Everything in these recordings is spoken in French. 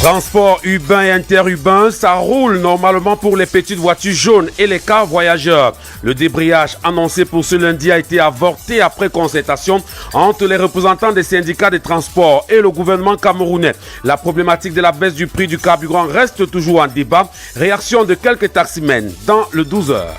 Transport urbain et interurbain, ça roule normalement pour les petites voitures jaunes et les cars voyageurs. Le débrayage annoncé pour ce lundi a été avorté après concertation entre les représentants des syndicats des transports et le gouvernement camerounais. La problématique de la baisse du prix du carburant reste toujours en débat. Réaction de quelques taximens dans le 12 heures.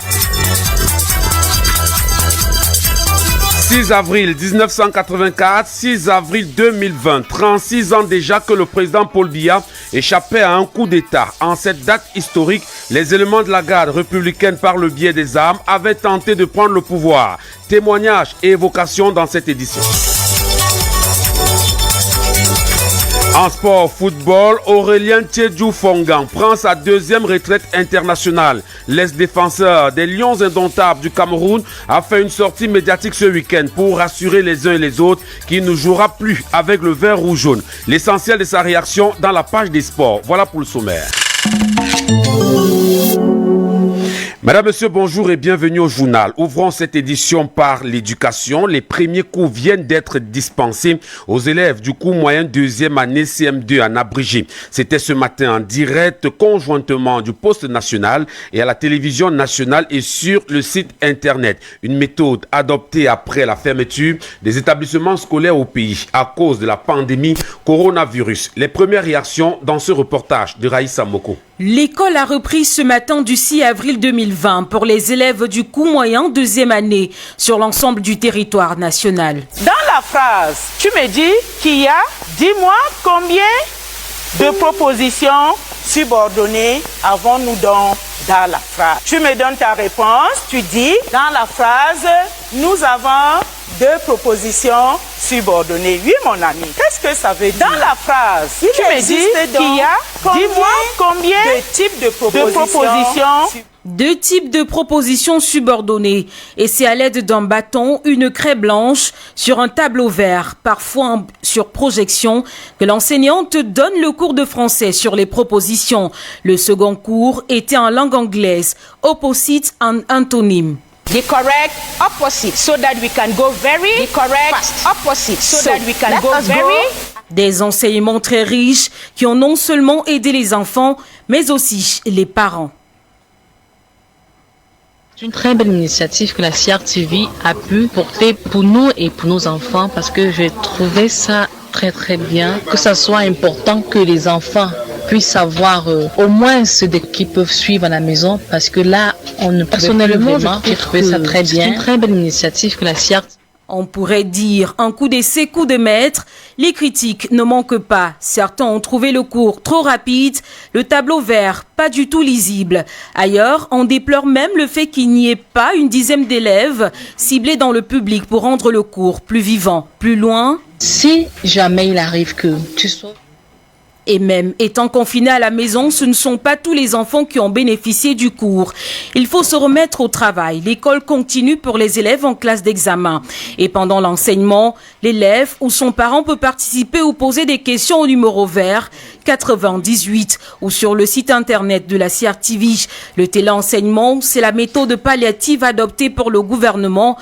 6 avril 1984, 6 avril 2020, 36 ans déjà que le président Paul Biya échappait à un coup d'État. En cette date historique, les éléments de la garde républicaine par le biais des armes avaient tenté de prendre le pouvoir. Témoignages et évocations dans cette édition. En sport football, Aurélien Tchedjou Fongan prend sa deuxième retraite internationale. L'ex-défenseur des Lions indomptables du Cameroun a fait une sortie médiatique ce week-end pour rassurer les uns et les autres qu'il ne jouera plus avec le vert rouge jaune. L'essentiel de sa réaction dans la page des sports. Voilà pour le sommaire. Madame, Monsieur, bonjour et bienvenue au journal. Ouvrons cette édition par l'éducation. Les premiers cours viennent d'être dispensés aux élèves du cours moyen deuxième année CM2 en abrégé. C'était ce matin en direct conjointement du poste national et à la télévision nationale et sur le site internet. Une méthode adoptée après la fermeture des établissements scolaires au pays à cause de la pandémie coronavirus. Les premières réactions dans ce reportage de Raïssa Moko. L'école a repris ce matin du 6 avril 2020 pour les élèves du cours moyen deuxième année sur l'ensemble du territoire national. Dans la phrase, tu me dis qu'il y a, dis-moi combien de propositions subordonnées avons-nous dans la phrase. Tu me donnes ta réponse, tu dis, dans la phrase, nous avons 2 propositions subordonnées. Oui, mon ami, qu'est-ce que ça veut dire? Dans la phrase, tu me dis qu'il y a, dis-moi combien de types de propositions 2 types de propositions subordonnées. Et c'est à l'aide d'un bâton, une craie blanche sur un tableau vert, parfois sur projection, que l'enseignante donne le cours de français sur les propositions. Le second cours était en langue anglaise, opposite and antonyme. The correct opposite, so that we can go very fast. Opposite, so that we can go very. Des enseignements très riches qui ont non seulement aidé les enfants, mais aussi les parents. C'est une très belle initiative que la CRTV a pu porter pour nous et pour nos enfants parce que j'ai trouvé ça très bien, que ça soit important que les enfants puissent savoir au moins ce qu'ils peuvent suivre à la maison parce que là, on ne personnellement, j'ai trouvé ça très bien. C'est une très belle initiative que la CRTV. On pourrait dire un coup d'essai, coup de maître. Les critiques ne manquent pas. Certains ont trouvé le cours trop rapide, le tableau vert pas du tout lisible. Ailleurs, on déplore même le fait qu'il n'y ait pas une dizaine d'élèves ciblés dans le public pour rendre le cours plus vivant. Plus loin, si jamais il arrive que tu sois... Et même étant confinés à la maison, ce ne sont pas tous les enfants qui ont bénéficié du cours. Il faut se remettre au travail. L'école continue pour les élèves en classe d'examen. Et pendant l'enseignement, l'élève ou son parent peut participer ou poser des questions au numéro vert 98 ou sur le site internet de la CRTV. Le téléenseignement, c'est la méthode palliative adoptée par le gouvernement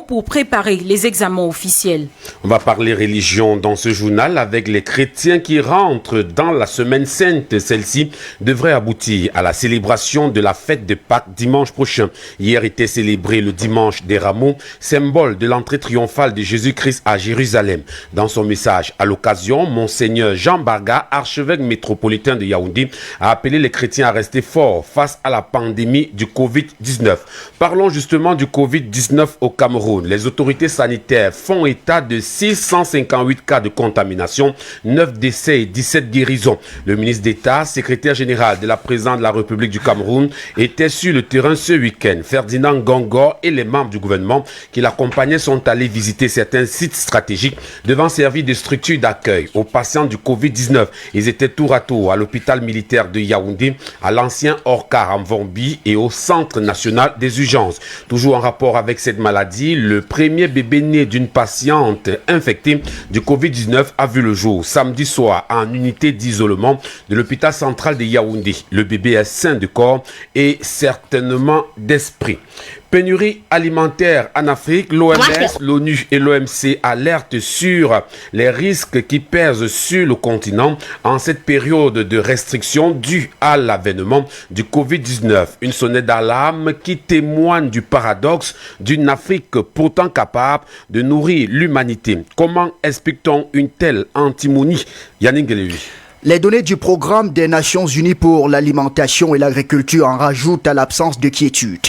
pour préparer les examens officiels. On va parler religion dans ce journal avec les chrétiens qui rentrent dans la semaine sainte. Celle-ci devrait aboutir à la célébration de la fête de Pâques dimanche prochain. Hier était célébré le dimanche des Rameaux, symbole de l'entrée triomphale de Jésus-Christ à Jérusalem. Dans son message à l'occasion, Monseigneur Jean Barga, archevêque métropolitain de Yaoundé, a appelé les chrétiens à rester forts face à la pandémie du Covid-19. Parlons justement du Covid-19 au Cameroun. Les autorités sanitaires font état de 658 cas de contamination, 9 décès et 17 guérisons. Le ministre d'État, secrétaire général de la présidence de la République du Cameroun, était sur le terrain ce week-end. Ferdinand Gongor et les membres du gouvernement qui l'accompagnaient sont allés visiter certains sites stratégiques devant servir de structure d'accueil aux patients du Covid-19. Ils étaient tour à tour à l'hôpital militaire de Yaoundé, à l'ancien Orcar en Vombi et au centre national des urgences. Toujours en rapport avec cette maladie, le premier bébé né d'une patiente infectée du Covid-19 a vu le jour samedi soir en unité d'isolement de l'hôpital central de Yaoundé. Le bébé est sain de corps et certainement d'esprit. Pénurie alimentaire en Afrique, l'OMS, l'ONU et l'OMC alertent sur les risques qui pèsent sur le continent en cette période de restriction due à l'avènement du Covid-19. Une sonnette d'alarme qui témoigne du paradoxe d'une Afrique pourtant capable de nourrir l'humanité. Comment explique-t-on une telle antimonie? Yannick Guélévi. Les données du programme des Nations Unies pour l'alimentation et l'agriculture en rajoutent à l'absence de quiétude.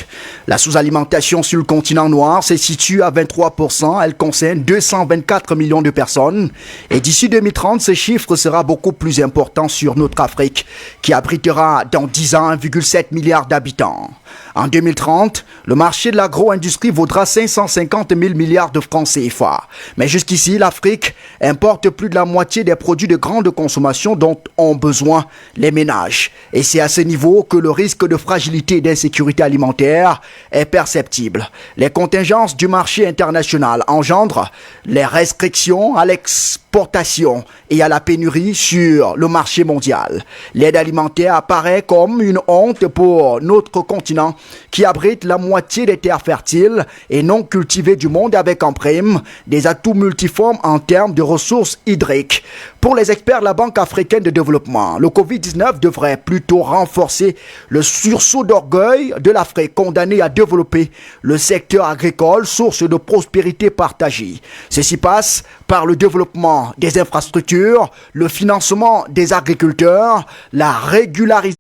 La sous-alimentation sur le continent noir se situe à 23%. Elle concerne 224 millions de personnes. Et d'ici 2030, ce chiffre sera beaucoup plus important sur notre Afrique, qui abritera dans 10 ans 1,7 milliard d'habitants. En 2030, le marché de l'agro-industrie vaudra 550 000 milliards de francs CFA. Mais jusqu'ici, l'Afrique importe plus de la moitié des produits de grande consommation dont ont besoin les ménages. Et c'est à ce niveau que le risque de fragilité et d'insécurité alimentaire est perceptible. Les contingences du marché international engendrent les restrictions à l'exportation et à la pénurie sur le marché mondial. L'aide alimentaire apparaît comme une honte pour notre continent qui abrite la moitié des terres fertiles et non cultivées du monde avec en prime des atouts multiformes en termes de ressources hydriques. Pour les experts de la Banque africaine de développement, le Covid-19 devrait plutôt renforcer le sursaut d'orgueil de l'Afrique condamnée à développer le secteur agricole, source de prospérité partagée. Ceci passe par le développement des infrastructures, le financement des agriculteurs, la régularisation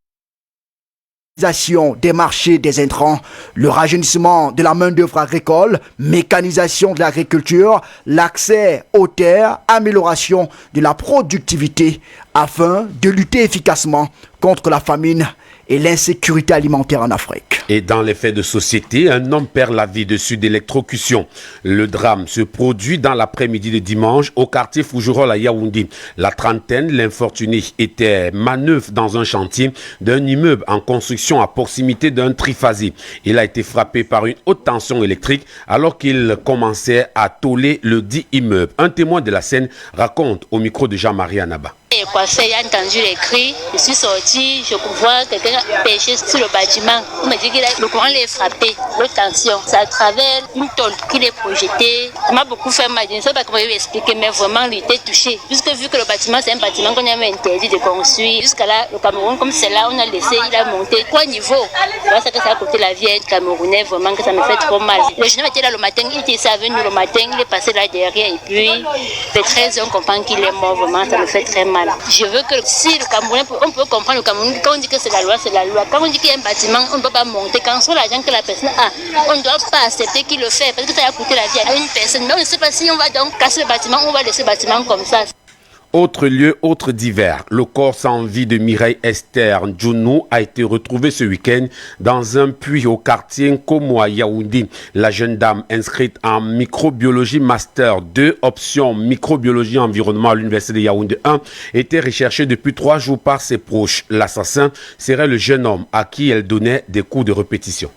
des marchés des intrants, le rajeunissement de la main-d'œuvre agricole, mécanisation de l'agriculture, l'accès aux terres, amélioration de la productivité afin de lutter efficacement contre la famine et l'insécurité alimentaire en Afrique. Et dans les faits de société, un homme perd la vie dessus d'électrocution. Le drame se produit dans l'après-midi de dimanche au quartier Fougerolles à Yaoundé. La trentaine, l'infortuné était manœuvre dans un chantier d'un immeuble en construction à proximité d'un triphasé. Il a été frappé par une haute tension électrique alors qu'il commençait à tôler le dit immeuble. Un témoin de la scène raconte au micro de Jean-Marie Anaba. J'ai entendu les cris, je suis sorti, je vois quelqu'un pêcher sur le bâtiment. On me dit que le courant l'est frappé, haute tension. C'est à travers une tôle qu'il est projeté. Ça m'a beaucoup fait mal, je ne sais pas comment je vais expliquer, mais vraiment il était touché. Puisque vu que le bâtiment c'est un bâtiment qu'on avait interdit de construire, jusqu'à là, le Cameroun, comme c'est là, on a laissé, il a monté 3 niveaux. C'est que ça a coûté la vie à être camerounais, vraiment que ça me fait trop mal. Le jeune était là le matin, il était venu le matin, il est passé là derrière et puis les 13 ans, on comprend qu'il est mort, vraiment, ça me fait très mal. Je veux que si le Camerounais, on peut comprendre le Cameroun, quand on dit que c'est la loi, c'est la loi. Quand on dit qu'il y a un bâtiment, on ne peut pas monter. Quand soit l'argent que la personne a, on ne doit pas accepter qu'il le fait parce que ça a coûté la vie à une personne. Mais on ne sait pas si on va donc casser le bâtiment, on va laisser le bâtiment comme ça. Autre lieu, autre divers. Le corps sans vie de Mireille Esther Djounou a été retrouvé ce week-end dans un puits au quartier Nkomo à Yaoundé. La jeune dame inscrite en microbiologie master 2, option microbiologie environnement à l'université de Yaoundé 1, était recherchée depuis 3 jours par ses proches. L'assassin serait le jeune homme à qui elle donnait des coups de répétition.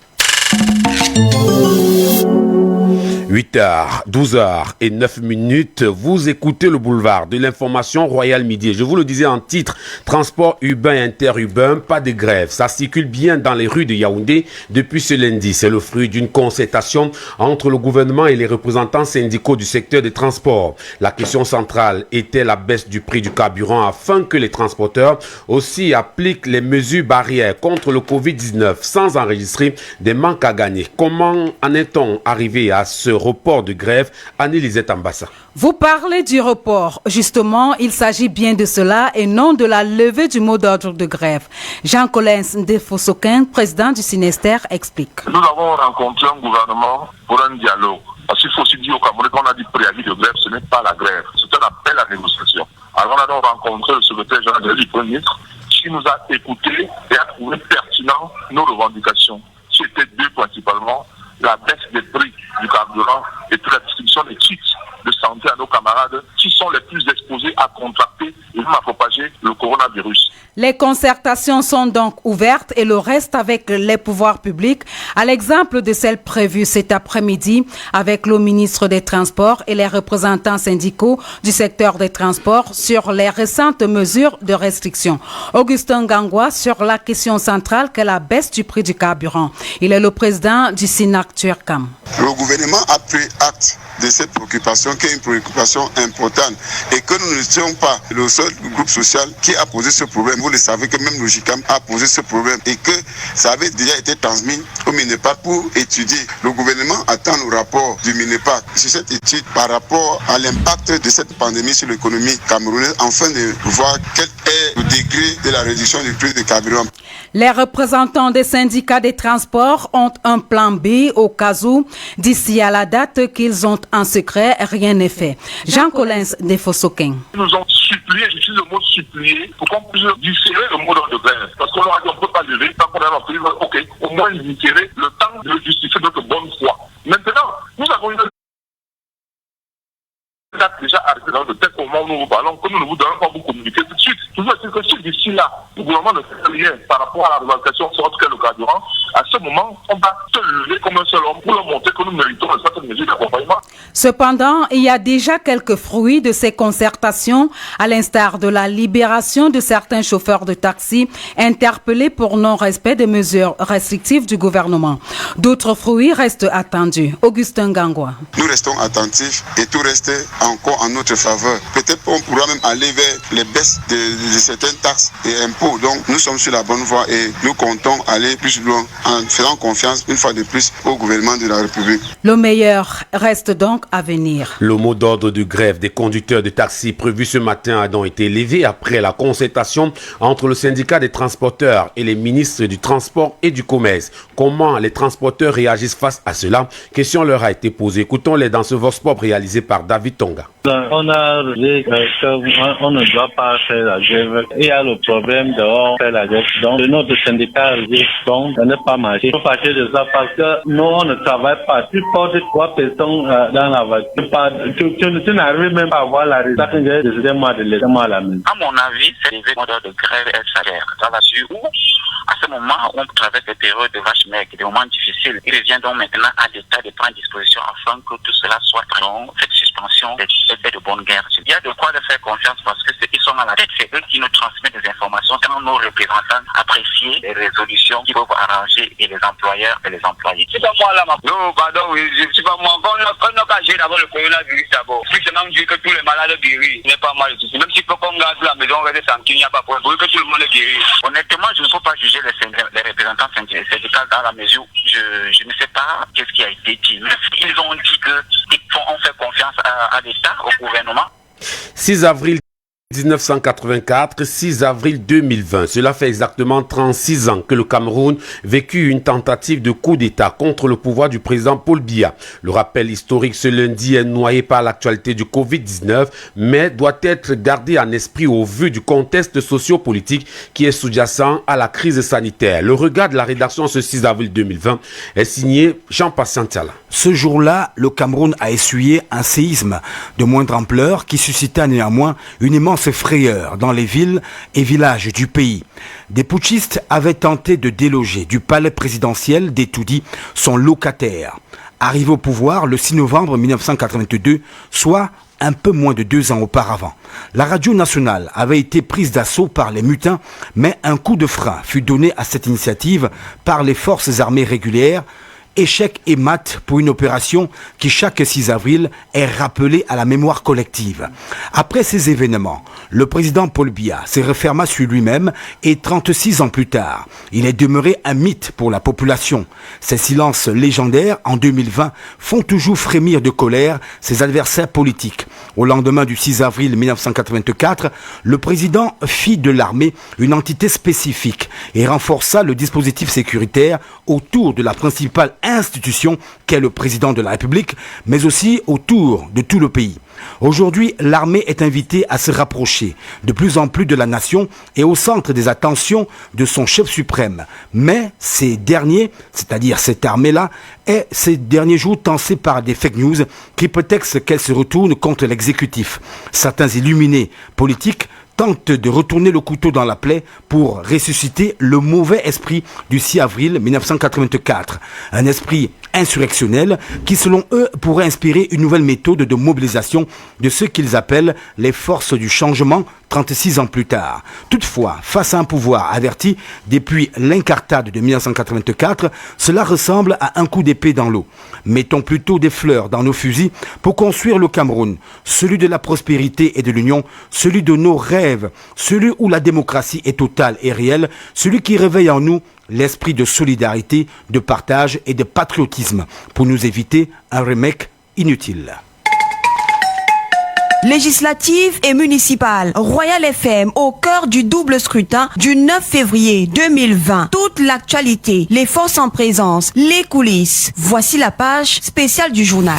8h, 12h09, vous écoutez le boulevard de l'information Royal Midi. Je vous le disais en titre, transport urbain et interurbain, pas de grève. Ça circule bien dans les rues de Yaoundé depuis ce lundi. C'est le fruit d'une concertation entre le gouvernement et les représentants syndicaux du secteur des transports. La question centrale était la baisse du prix du carburant afin que les transporteurs aussi appliquent les mesures barrières contre le Covid-19 sans enregistrer des manques à gagner. Comment en est-on arrivé à ce report de grève? Anne-Elisette Ambassa. Vous parlez du report. Justement, il s'agit bien de cela et non de la levée du mot d'ordre de grève. Jean Collins Ndefosokin, président du Sinester, explique. Nous avons rencontré un gouvernement pour un dialogue. Parce qu'il faut aussi dire au Cameroun qu'on a dit préavis de grève, ce n'est pas la grève, c'est un appel à négociation. Alors on a donc rencontré le secrétaire général du Premier ministre qui nous a écoutés et a trouvé pertinent nos revendications. C'était deux principalement, la baisse des prix du carburant et puis la distribution des kits de santé à nos camarades qui sont les plus exposés à contracter et même à propager le coronavirus. Les concertations sont donc ouvertes et le reste avec les pouvoirs publics, à l'exemple de celle prévue cet après-midi avec le ministre des Transports et les représentants syndicaux du secteur des transports sur les récentes mesures de restriction. Augustin Gangwa sur la question centrale qu'est la baisse du prix du carburant. Il est le président du SINAC Turkam. Le gouvernement a pris acte de cette préoccupation qui est une préoccupation importante et que nous ne sommes pas le seul groupe social qui a posé ce problème. Vous le savez que même le JICAM a posé ce problème et que ça avait déjà été transmis au MINEPAC pour étudier. Le gouvernement attend le rapport du MINEPAC sur cette étude par rapport à l'impact de cette pandémie sur l'économie camerounaise afin de voir quel est le degré de la réduction du prix du carburant. Les représentants des syndicats des transports ont un plan B au cas où, d'ici à la date qu'ils ont en secret, rien n'est fait. Jean Collins de Fossoquin. Ils nous ont supplié, j'utilise le mot supplier, pour qu'on puisse différer le mot d'ordre de grève. Parce qu'on leur a dit on ne peut pas lever, tant qu'on a pris, ok, au moins différer le temps de justifier notre bonne foi. Maintenant, nous avons une date déjà arrêtée dans le texte au moment où nous vous parlons, que nous ne vous donnons pas vous communiquer tout de suite. Toujours est-il que si d'ici là, le gouvernement ne fait rien par rapport à la revendication sur autre que le carburant, à ce moment, on va se lever comme un seul homme pour leur montrer que nous méritons une certaine mesure d'accompagnement. Cependant, il y a déjà quelques fruits de ces concertations, à l'instar de la libération de certains chauffeurs de taxi interpellés pour non-respect des mesures restrictives du gouvernement. D'autres fruits restent attendus. Augustin Gangwa. Nous restons attentifs et tout reste encore en notre faveur. Peut-être qu'on pourra même aller vers les baisses de certaines taxes et impôts. Donc nous sommes sur la bonne voie et nous comptons aller plus loin en faisant confiance une fois de plus au gouvernement de la République. Le meilleur reste donc à venir. Le mot d'ordre de grève des conducteurs de taxi prévu ce matin a donc été levé après la concertation entre le syndicat des transporteurs et les ministres du Transport et du Commerce. Comment les transporteurs réagissent face à cela? Question leur a été posée. Écoutons-les dans ce Vox Pop réalisé par David Tonga. On a dit qu'on ne doit pas faire la grève. Il y a le problème de faire la grève. Donc, notre syndicat risque donc de ne pas marcher. Il faut partir de ça parce que nous, on ne travaille pas. Tu portes 3 personnes dans la voiture. Tu n'arrives même pas à voir la résultat de moi de laisser-moi à la maison. À mon avis, c'est l'événement de grève et salaire. Dans la mesure où, à ce moment, on traverse des périodes de vache maigre, des moments difficiles. Il revient donc maintenant à l'État de prendre disposition afin que tout cela soit dans cette suspension des de bonne guerre. Il y a de quoi leur faire confiance parce que ils sont à la tête. C'est eux qui nous transmettent des informations. Quand nos représentants apprécient les résolutions qui peuvent arranger et les employeurs et les employés. C'est pas moi là, non, pardon, oui, c'est pas moi. On n'a pas géré d'abord le coronavirus d'abord. Puis c'est même dit que tous les malades guéris. Ce n'est pas mal du tout. Même si faut qu'on garde la maison, on reste tranquille, il n'y a pas de problème. Que tout le monde est guéri. Honnêtement, je ne peux pas juger les représentants syndicaux dans la mesure où je ne sais pas qu'est-ce qui a été dit. Mais ils ont dit qu'on fait confiance à l'État, au gouvernement. 6 avril 1984, 6 avril 2020. Cela fait exactement 36 ans que le Cameroun vécut une tentative de coup d'État contre le pouvoir du président Paul Biya. Le rappel historique ce lundi est noyé par l'actualité du Covid-19, mais doit être gardé en esprit au vu du contexte socio-politique qui est sous-jacent à la crise sanitaire. Le regard de la rédaction ce 6 avril 2020 est signé Jean-Patient Tiala. Ce jour-là, le Cameroun a essuyé un séisme de moindre ampleur qui suscita néanmoins une immense frayeur dans les villes et villages du pays. Des putschistes avaient tenté de déloger du palais présidentiel d'Etoudi son locataire. Arrivé au pouvoir le 6 novembre 1982, soit un peu moins de 2 ans auparavant. La radio nationale avait été prise d'assaut par les mutins, mais un coup de frein fut donné à cette initiative par les forces armées régulières. Échec et mat pour une opération qui, chaque 6 avril, est rappelée à la mémoire collective. Après ces événements, le président Paul Biya s'est refermé sur lui-même et 36 ans plus tard, il est demeuré un mythe pour la population. Ces silences légendaires, en 2020, font toujours frémir de colère ses adversaires politiques. Au lendemain du 6 avril 1984, le président fit de l'armée une entité spécifique et renforça le dispositif sécuritaire autour de la principale institution qu'est le président de la République, mais aussi autour de tout le pays. Aujourd'hui, l'armée est invitée à se rapprocher de plus en plus de la nation et au centre des attentions de son chef suprême. Mais ces derniers, c'est-à-dire cette armée-là, est ces derniers jours tensée par des fake news qui prétextent qu'elle se retourne contre l'exécutif. Certains illuminés politiques tente de retourner le couteau dans la plaie pour ressusciter le mauvais esprit du 6 avril 1984. Un esprit insurrectionnel qui, selon eux, pourrait inspirer une nouvelle méthode de mobilisation de ce qu'ils appellent les forces du changement 36 ans plus tard. Toutefois, face à un pouvoir averti depuis l'incartade de 1984, cela ressemble à un coup d'épée dans l'eau. Mettons plutôt des fleurs dans nos fusils pour construire le Cameroun, celui de la prospérité et de l'union, celui de nos rêves, celui où la démocratie est totale et réelle, celui qui réveille en nous l'esprit de solidarité, de partage et de patriotisme pour nous éviter un remake inutile. Législative et municipale, Royal FM au cœur du double scrutin du 9 février 2020. Toute l'actualité, les forces en présence, les coulisses. Voici la page spéciale du journal.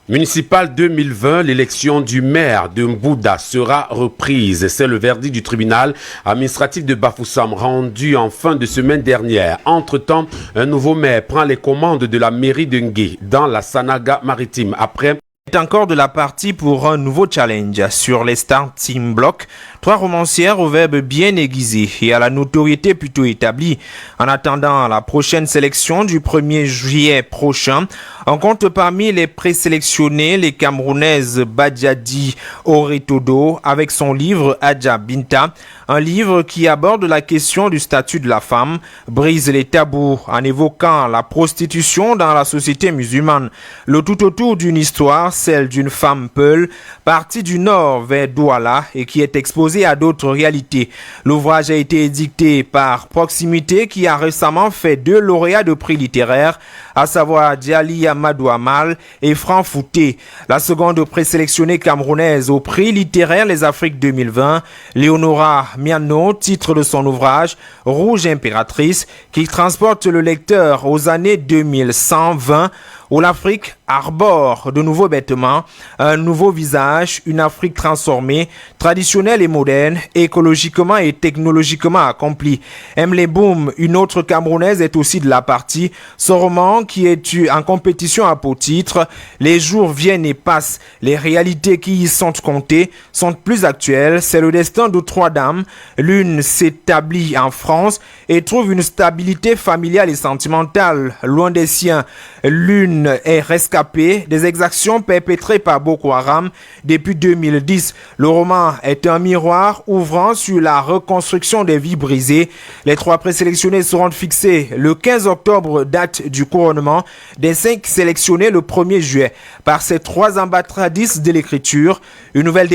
Municipal 2020, l'élection du maire de Mbouda sera reprise. C'est le verdict du tribunal administratif de Bafoussam rendu en fin de semaine dernière. Entre-temps, un nouveau maire prend les commandes de la mairie de Ngué dans la Sanaga maritime. Après est encore de la partie pour un nouveau challenge. Sur les starting blocks, 3 romancières au verbe bien aiguisé et à la notoriété plutôt établie. En attendant la prochaine sélection du 1er juillet prochain, on compte parmi les présélectionnés les Camerounaises Badiadi Oretodo avec son livre Adja Binta, un livre qui aborde la question du statut de la femme, brise les tabous en évoquant la prostitution dans la société musulmane. Le tout autour d'une histoire, celle d'une femme Peul, partie du nord vers Douala et qui est exposée à d'autres réalités. L'ouvrage a été édicté par Proximité qui a récemment fait 2 lauréats de prix littéraires, à savoir Diali Amadou Amal et Franck Fouté. La seconde présélectionnée camerounaise au prix littéraire Les Afriques 2020, Léonora Miano, titre de son ouvrage Rouge Impératrice, qui transporte le lecteur aux années 2120 où l'Afrique arbore de nouveaux vêtements, un nouveau visage, une Afrique transformée, traditionnelle et moderne, écologiquement et technologiquement accomplie. Emily Boom, une autre Camerounaise, est aussi de la partie. Son roman, qui est en compétition à pour titre, Les jours viennent et passent, les réalités qui y sont comptées sont plus actuelles. C'est le destin de 3 dames. L'une s'établit en France et trouve une stabilité familiale et sentimentale loin des siens. L'une est rescapée des exactions perpétrées par Boko Haram depuis 2010. Le roman est un miroir ouvrant sur la reconstruction des vies brisées. Les 3 présélectionnés seront fixés le 15 octobre, date du couronnement des 5 sélectionnés le 1er juillet. Par ces 3 ambassadrices de l'écriture, une nouvelle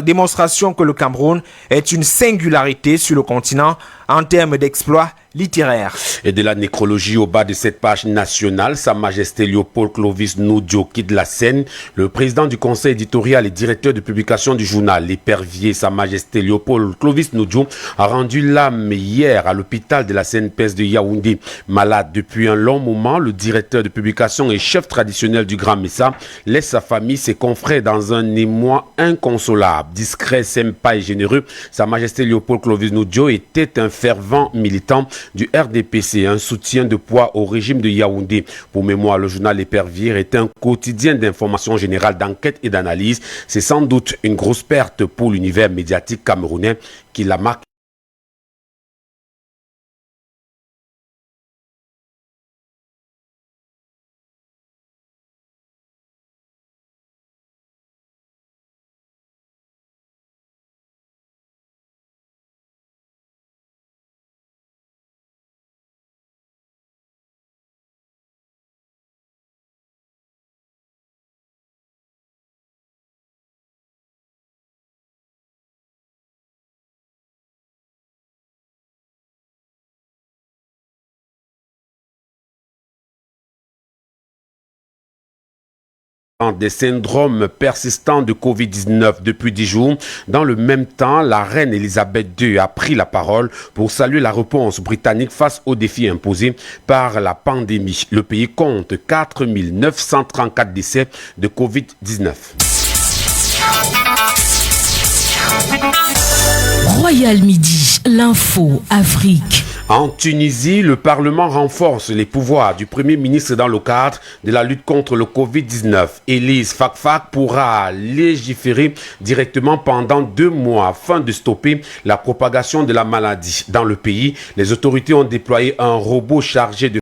démonstration que le Cameroun est une singularité sur le continent en termes d'exploits littéraire. Et de la nécrologie au bas de cette page nationale, Sa Majesté Léopold Clovis Noudjo quitte la scène. Le président du conseil éditorial et directeur de publication du journal L'Épervier, Sa Majesté Léopold Clovis Noudjo, a rendu l'âme hier à l'hôpital de la CNPS de Yaoundé. Malade depuis un long moment, le directeur de publication et chef traditionnel du Grand Messa laisse sa famille, ses confrères dans un émoi inconsolable. Discret, sympa et généreux, Sa Majesté Léopold Clovis Noudjo était un fervent militant du RDPC, un soutien de poids au régime de Yaoundé. Pour mémoire, le journal L'Épervier est un quotidien d'information générale, d'enquête et d'analyse. C'est sans doute une grosse perte pour l'univers médiatique camerounais qui la marque. Des syndromes persistants de Covid-19 depuis 10 jours. Dans le même temps, la reine Elisabeth II a pris la parole pour saluer la réponse britannique face aux défis imposés par la pandémie. Le pays compte 4 934 décès de Covid-19. Royal Midi, l'info Afrique. En Tunisie, le Parlement renforce les pouvoirs du Premier ministre dans le cadre de la lutte contre le Covid-19. Elise Fakfak pourra légiférer directement pendant 2 mois afin de stopper la propagation de la maladie. Dans le pays, les autorités ont déployé un robot chargé de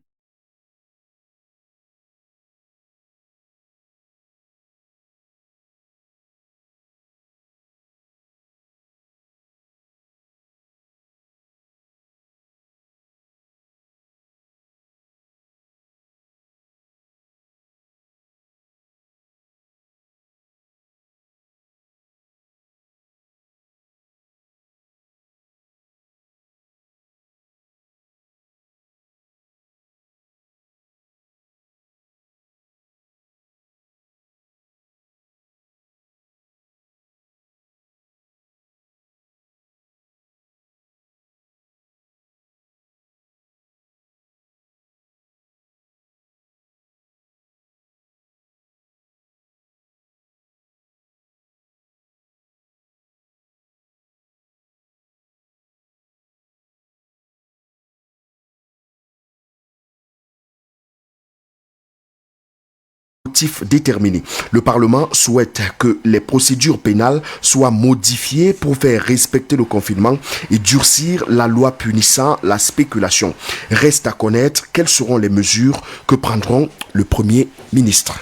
déterminé. Le Parlement souhaite que les procédures pénales soient modifiées pour faire respecter le confinement et durcir la loi punissant la spéculation. Reste à connaître quelles seront les mesures que prendront le Premier ministre.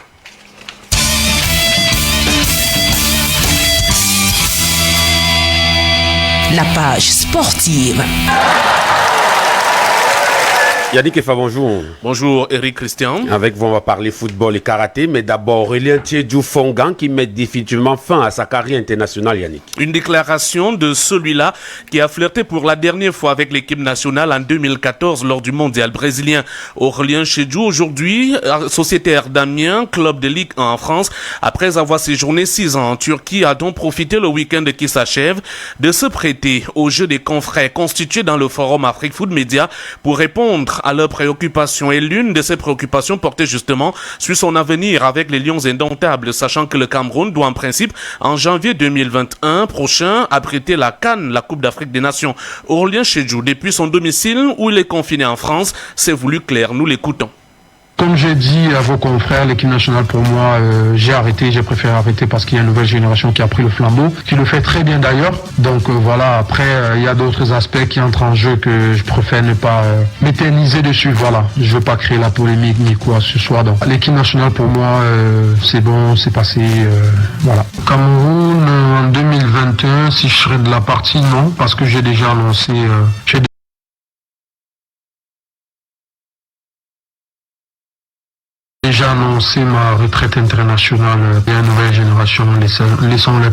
La page sportive. Yannick Efa, bonjour. Bonjour Eric Christian. Avec vous, on va parler football et karaté, mais d'abord Aurélien Thiedjou Fongan qui met définitivement fin à sa carrière internationale, Yannick. Une déclaration de celui-là qui a flirté pour la dernière fois avec l'équipe nationale en 2014 lors du mondial brésilien. Aurélien Thiedjou, aujourd'hui sociétaire d'Amiens, club de Ligue 1 en France, après avoir séjourné 6 ans en Turquie, a donc profité le week-end qui s'achève de se prêter au jeu des confrères constitués dans le forum Afrique Foot Media pour répondre à leurs préoccupations, et l'une de ces préoccupations portait justement sur son avenir avec les Lions indomptables, sachant que le Cameroun doit en principe en janvier 2021 prochain abriter la CAN, la Coupe d'Afrique des Nations. Aurélien Thiedjou, depuis son domicile où il est confiné en France, s'est voulu clair. Nous l'écoutons. Comme j'ai dit à vos confrères, l'équipe nationale pour moi, j'ai préféré arrêter parce qu'il y a une nouvelle génération qui a pris le flambeau, qui le fait très bien d'ailleurs. Donc voilà, après il y a d'autres aspects qui entrent en jeu que je préfère ne pas m'éterniser dessus. Voilà, je veux pas créer la polémique ni quoi ce soir. Donc l'équipe nationale pour moi, c'est bon, c'est passé. Voilà. Cameroun en 2021, si je serais de la partie, non, parce que j'ai déjà annoncé. J'ai annoncé ma retraite internationale. Il y a une nouvelle génération, laissons-les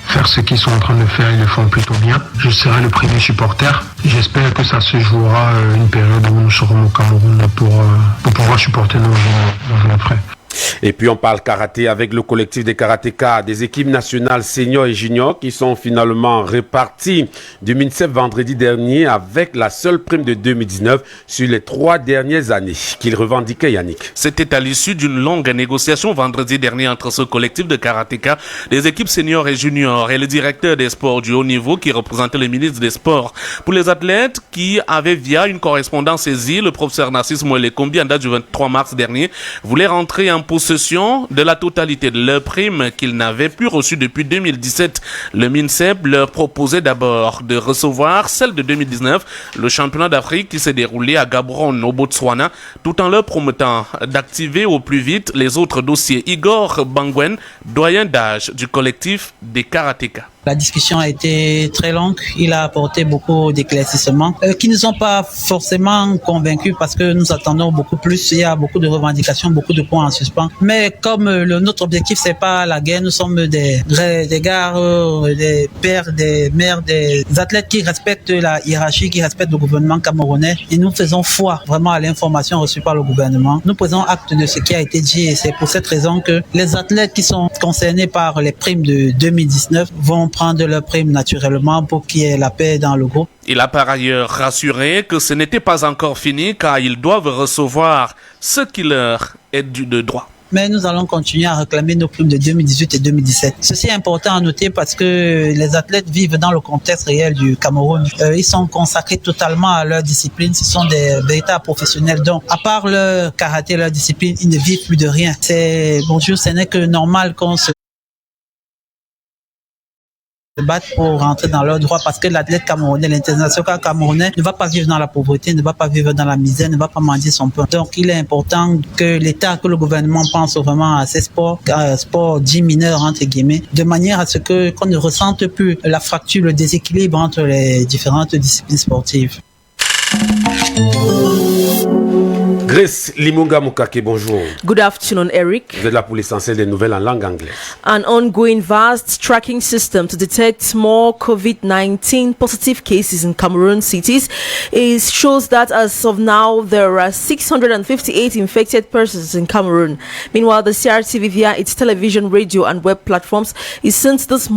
faire ce qu'ils sont en train de faire, ils le font plutôt bien. Je serai le premier supporter. J'espère que ça se jouera une période où nous serons au Cameroun pour pouvoir supporter nos joueurs après. Et puis on parle karaté avec le collectif des karatékas des équipes nationales seniors et juniors qui sont finalement répartis du MINSEP vendredi dernier avec la seule prime de 2019 sur les 3 dernières années qu'ils revendiquaient, Yannick. C'était à l'issue d'une longue négociation vendredi dernier entre ce collectif de karatékas des équipes seniors et juniors et le directeur des sports du haut niveau qui représentait le ministre des Sports. Pour les athlètes qui avaient via une correspondance saisie, le professeur Narcisse Moëlle-Kombi en date du 23 mars dernier voulait rentrer en possession de la totalité de leurs primes qu'ils n'avaient plus reçues depuis 2017. Le MINSEP leur proposait d'abord de recevoir celle de 2019, le championnat d'Afrique qui s'est déroulé à Gaborone au Botswana, tout en leur promettant d'activer au plus vite les autres dossiers. Igor Bangwen, doyen d'âge du collectif des karatékas. La discussion a été très longue. Il a apporté beaucoup d'éclaircissements qui ne sont pas forcément convaincus parce que nous attendons beaucoup plus. Il y a beaucoup de revendications, beaucoup de points en suspens. Mais comme notre objectif, c'est pas la guerre, nous sommes des gars, des pères, des mères, des athlètes qui respectent la hiérarchie, qui respectent le gouvernement camerounais. Et nous faisons foi vraiment à l'information reçue par le gouvernement. Nous prenons acte de ce qui a été dit et c'est pour cette raison que les athlètes qui sont concernés par les primes de 2019 vont prendre leur prime naturellement pour qu'il y ait la paix dans le groupe. Il a par ailleurs rassuré que ce n'était pas encore fini car ils doivent recevoir ce qui leur est dû de droit. mais nous allons continuer à réclamer nos primes de 2018 et 2017. Ceci est important à noter parce que les athlètes vivent dans le contexte réel du Cameroun. Ils sont consacrés totalement à leur discipline. Ce sont des véritables professionnels. Donc, à part leur karaté, leur discipline, ils ne vivent plus de rien. Bonjour, ce n'est que normal qu'on se battre pour rentrer dans leurs droits parce que l'athlète camerounais, l'international camerounais ne va pas vivre dans la pauvreté, ne va pas vivre dans la misère, ne va pas mendier son pain. Donc il est important que l'État, que le gouvernement pense vraiment à ces sports dits mineurs entre guillemets, de manière à ce qu'on ne ressente plus la fracture, le déséquilibre entre les différentes disciplines sportives. Grace Limunga Mukake, bonjour. Good afternoon, Eric. Vous êtes là pour l'essentiel des nouvelles en langue anglaise. An ongoing vast tracking system to detect more COVID-19 positive cases in Cameroon cities shows that as of now, there are 658 infected persons in Cameroon. Meanwhile, the CRTV via its television, radio and web platforms is since this